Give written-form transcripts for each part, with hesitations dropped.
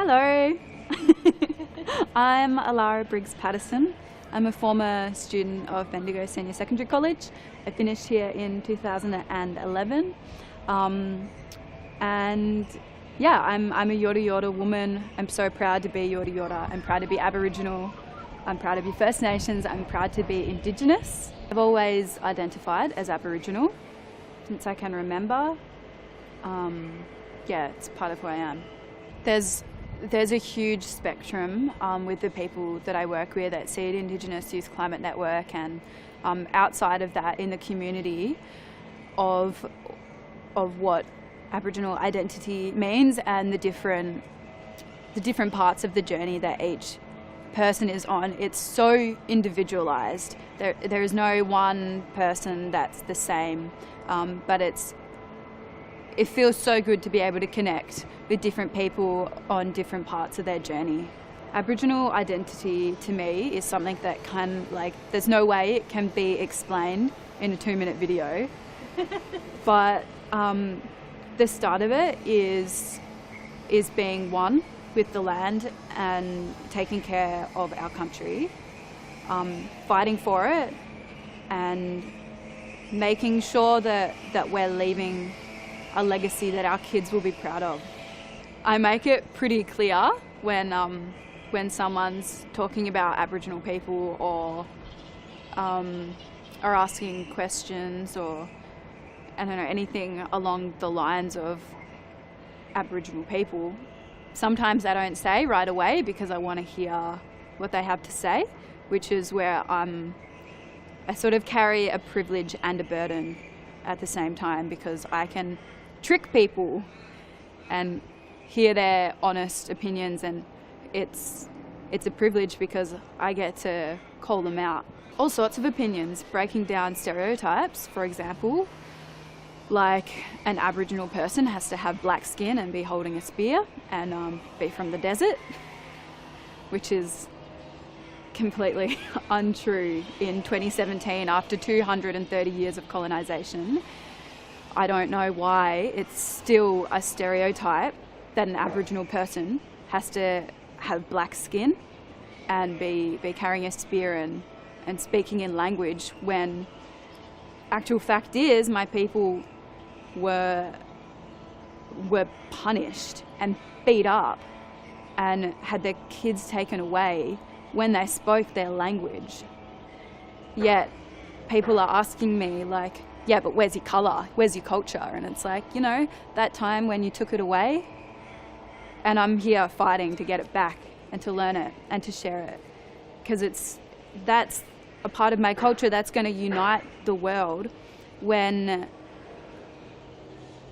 Hello, I'm Allara Briggs-Pattison. I'm a former student of Bendigo Senior Secondary College. I finished here in 2011. And yeah, I'm a Yorta woman. I'm so proud to be Yorta. I'm proud to be Aboriginal. I'm proud to be First Nations. I'm proud to be Indigenous. I've always identified as Aboriginal since I can remember. Yeah, it's part of who I am. There's a huge spectrum with the people that I work with at Seed Indigenous Youth Climate Network and outside of that in the community of what Aboriginal identity means and the different parts of the journey that each person is on. It's so individualized. There is no one person that's the same, but it feels so good to be able to connect with different people on different parts of their journey. Aboriginal identity to me is something that there's no way it can be explained in a 2-minute video. But the start of it is being one with the land and taking care of our country, fighting for it and making sure that we're leaving a legacy that our kids will be proud of. I make it pretty clear when someone's talking about Aboriginal people or are asking questions or I don't know, anything along the lines of Aboriginal people. Sometimes I don't say right away because I want to hear what they have to say, which is where I sort of carry a privilege and a burden at the same time, because I can trick people and hear their honest opinions, and it's a privilege because I get to call them out. All sorts of opinions, breaking down stereotypes, for example, like an Aboriginal person has to have black skin and be holding a spear and be from the desert, which is completely untrue in 2017 after 230 years of colonisation. I don't know why it's still a stereotype that an Aboriginal person has to have black skin and be carrying a spear and speaking in language, when actual fact is my people were punished and beat up and had their kids taken away when they spoke their language. Yet people are asking me like, yeah, but where's your colour? Where's your culture? And it's like, that time when you took it away, and I'm here fighting to get it back and to learn it and to share it, because that's a part of my culture that's going to unite the world when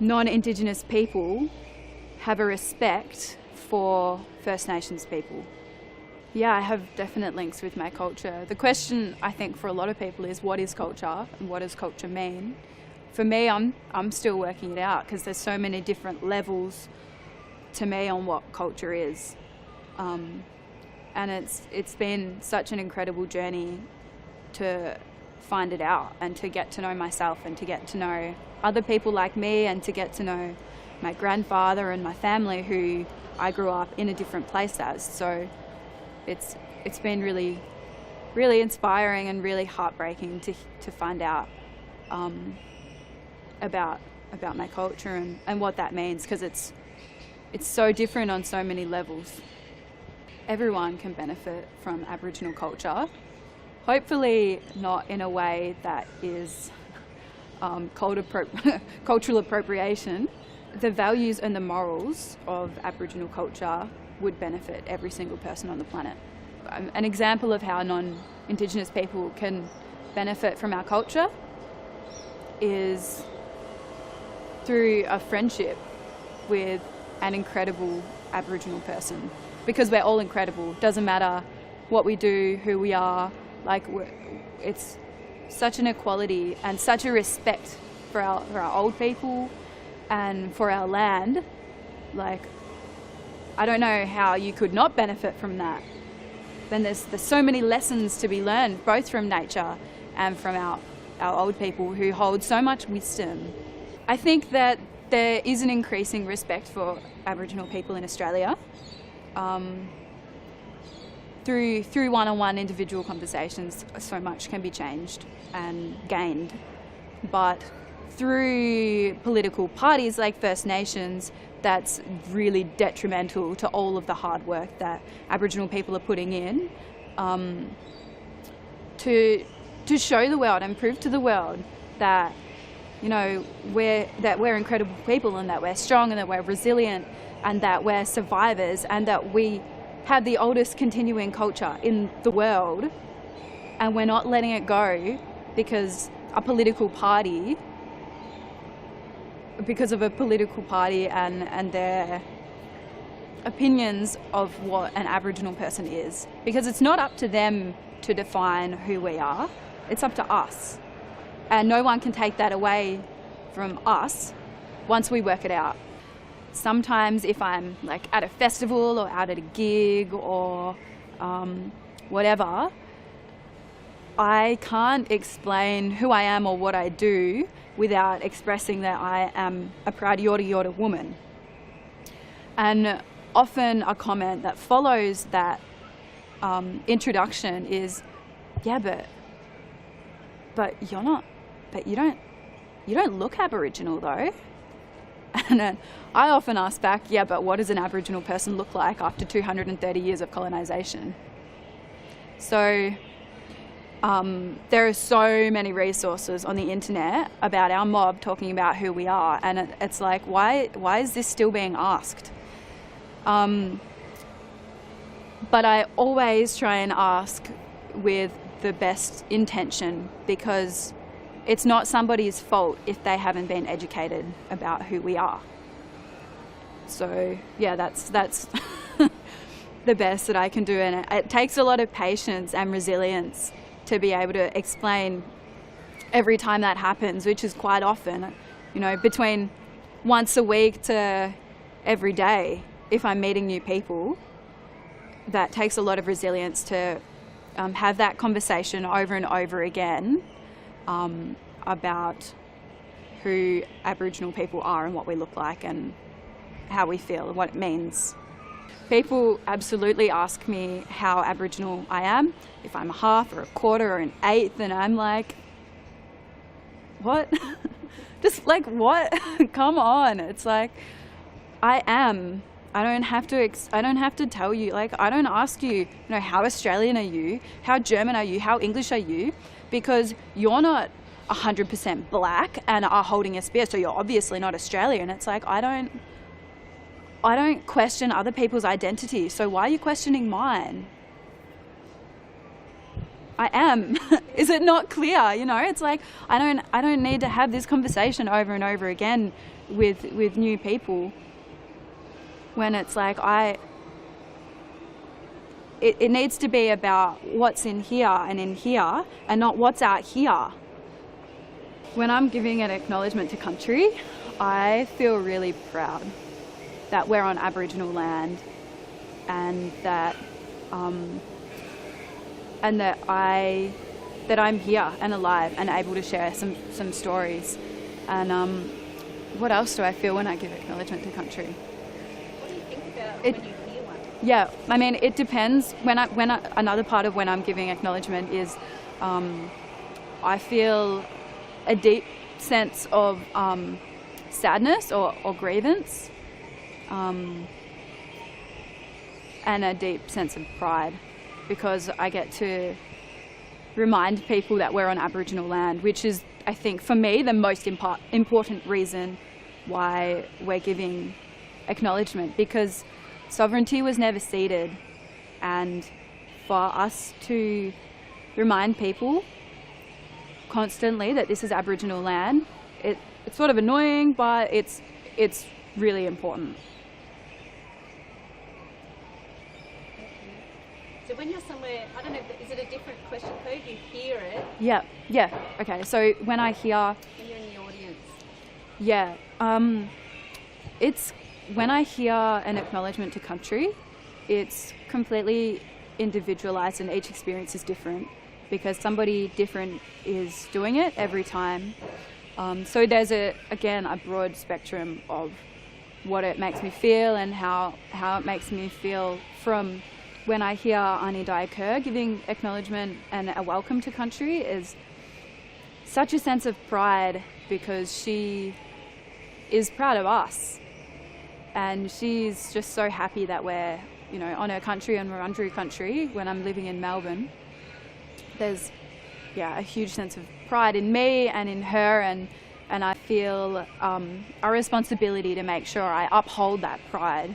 non-Indigenous people have a respect for First Nations people. Yeah, I have definite links with my culture. The question, I think, for a lot of people is, what is culture and what does culture mean? For me, I'm still working it out, because there's so many different levels to me on what culture is. And it's been such an incredible journey to find it out and to get to know myself and to get to know other people like me and to get to know my grandfather and my family, who I grew up in a different place as. So it's been really, really inspiring and really heartbreaking to find out about my culture and what that means, because it's so different on so many levels. Everyone can benefit from Aboriginal culture, hopefully not in a way that is cultural appropriation. The values and the morals of Aboriginal culture would benefit every single person on the planet. An example of how non-Indigenous people can benefit from our culture is through a friendship with an incredible Aboriginal person, because we're all incredible. Doesn't matter what we do, who we are. It's such an equality and such a respect for our old people and for our land. I don't know how you could not benefit from that. Then there's so many lessons to be learned, both from nature and from our old people who hold so much wisdom. I think that there is an increasing respect for Aboriginal people in Australia. through one-on-one individual conversations, so much can be changed and gained. But through political parties like First Nations, that's really detrimental to all of the hard work that Aboriginal people are putting in to show the world and prove to the world that, you know, we're incredible people, and that we're strong, and that we're resilient, and that we're survivors, and that we have the oldest continuing culture in the world, and we're not letting it go because of a political party and their opinions of what an Aboriginal person is. Because it's not up to them to define who we are, it's up to us. And no one can take that away from us once we work it out. Sometimes if I'm like at a festival or out at a gig or whatever, I can't explain who I am or what I do without expressing that I am a proud Yorta woman. And often a comment that follows that introduction is, yeah, but you're not, but you don't look Aboriginal though. And I often ask back, yeah, but what does an Aboriginal person look like after 230 years of colonisation? So there are so many resources on the internet about our mob talking about who we are, and it's like, why is this still being asked? But I always try and ask with the best intention, because it's not somebody's fault if they haven't been educated about who we are. So yeah, that's the best that I can do, and it takes a lot of patience and resilience to be able to explain every time that happens, which is quite often, you know, between once a week to every day. If I'm meeting new people, that takes a lot of resilience to have that conversation over and over again about who Aboriginal people are and what we look like and how we feel and what it means. People absolutely ask me how Aboriginal I am, if I'm a half or a quarter or an eighth, and I'm like, what? Just like, what? Come on. It's like, I am. I don't have to tell you, like, I don't ask you, you know, how Australian are you? How German are you? How English are you? Because you're not 100% black and are holding a spear, so you're obviously not Australian. It's like, I don't question other people's identity, so why are you questioning mine? I am. Is it not clear? You know, it's like, I don't need to have this conversation over and over again with new people, when it's like, it needs to be about what's in here and not what's out here. When I'm giving an acknowledgement to country, I feel really proud that we're on Aboriginal land, and that I'm here and alive and able to share some stories. And what else do I feel when I give acknowledgement to country? What do you think about when you hear one? Yeah, I mean, it depends. Another part of when I'm giving acknowledgement is I feel a deep sense of sadness or grievance, and a deep sense of pride, because I get to remind people that we're on Aboriginal land, which is, I think, for me, the most important reason why we're giving acknowledgement, because sovereignty was never ceded, and for us to remind people constantly that this is Aboriginal land, it's sort of annoying, but it's really important. So when you're somewhere, I don't know, is it a different question code? You hear it? Yeah. Okay, so when I hear... When you're in the audience? Yeah. It's when I hear an acknowledgement to country, it's completely individualised, and each experience is different, because somebody different is doing it every time. So there's a broad spectrum of what it makes me feel and how it makes me feel from when I hear Ani Kerr giving acknowledgement and a welcome to country is such a sense of pride, because she is proud of us and she's just so happy that we're, you know, on her country and Wurundjeri country. When I'm living in Melbourne, there's a huge sense of pride in me and in her, and I feel a responsibility to make sure I uphold that pride.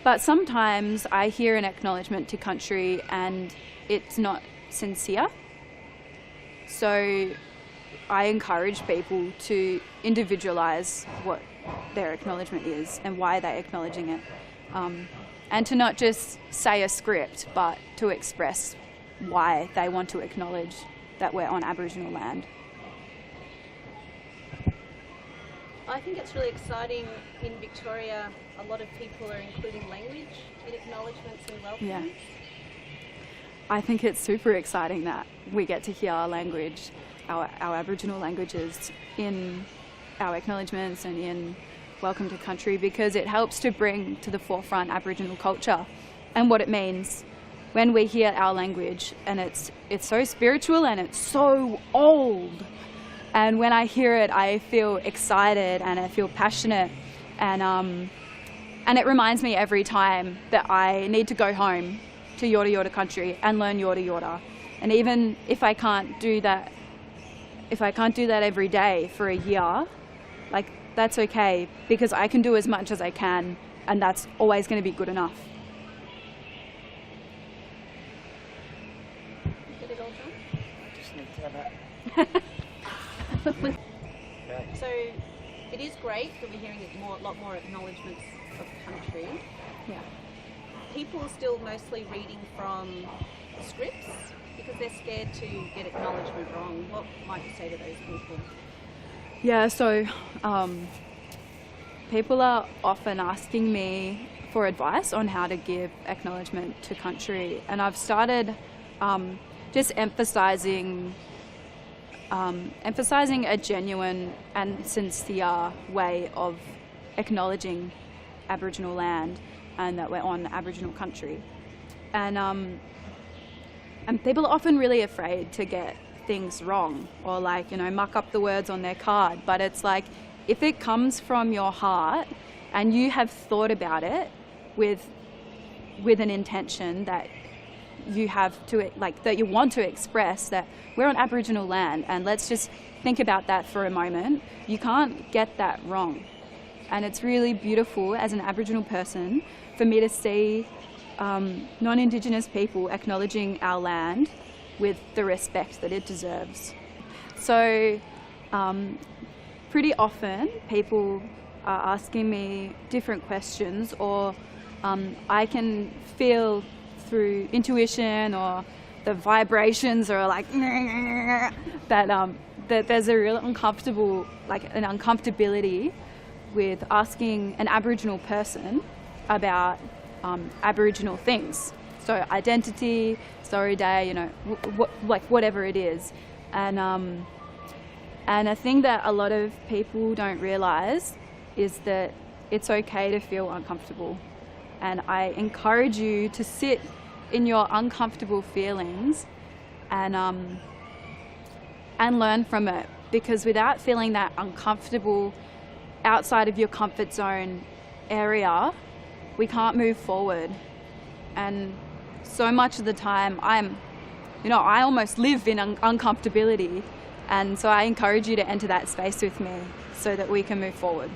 But sometimes I hear an acknowledgement to country and it's not sincere. So I encourage people to individualise what their acknowledgement is and why they're acknowledging it. And to not just say a script, but to express why they want to acknowledge that we're on Aboriginal land. I think it's really exciting in Victoria. A lot of people are including language in acknowledgements and welcomes. Yeah. I think it's super exciting that we get to hear our language, our Aboriginal languages, in our acknowledgements and in Welcome to Country, because it helps to bring to the forefront Aboriginal culture and what it means when we hear our language. And it's so spiritual and it's so old. And when I hear it, I feel excited and I feel passionate, and it reminds me every time that I need to go home to Yorta country and learn Yorta. And even if I can't do that every day for a year, like, that's okay, because I can do as much as I can, and that's always going to be good enough. Get it all done? I just need to have that. So it is great that we're hearing a lot more acknowledgements of country. Yeah. People are still mostly reading from scripts because they're scared to get acknowledgement wrong. What might you say to those people? Yeah, so people are often asking me for advice on how to give acknowledgement to country, and I've started just emphasising a genuine and sincere way of acknowledging Aboriginal land and that we're on Aboriginal country. And people are often really afraid to get things wrong or, like, you know, muck up the words on their card. But it's like, if it comes from your heart and you have thought about it with an intention that you have to, like, that you want to express that we're on Aboriginal land, and let's just think about that for a moment, you can't get that wrong. And it's really beautiful as an Aboriginal person for me to see non-Indigenous people acknowledging our land with the respect that it deserves. So pretty often people are asking me different questions, or I can feel through intuition or the vibrations, or like that there's a real uncomfortability with asking an Aboriginal person about Aboriginal things. So identity, Story Day, you know, whatever it is. And a thing that a lot of people don't realise is that it's okay to feel uncomfortable. And I encourage you to sit in your uncomfortable feelings and learn from it, because without feeling that uncomfortable outside of your comfort zone area, we can't move forward. And so much of the time I almost live in uncomfortability, and so I encourage you to enter that space with me so that we can move forward.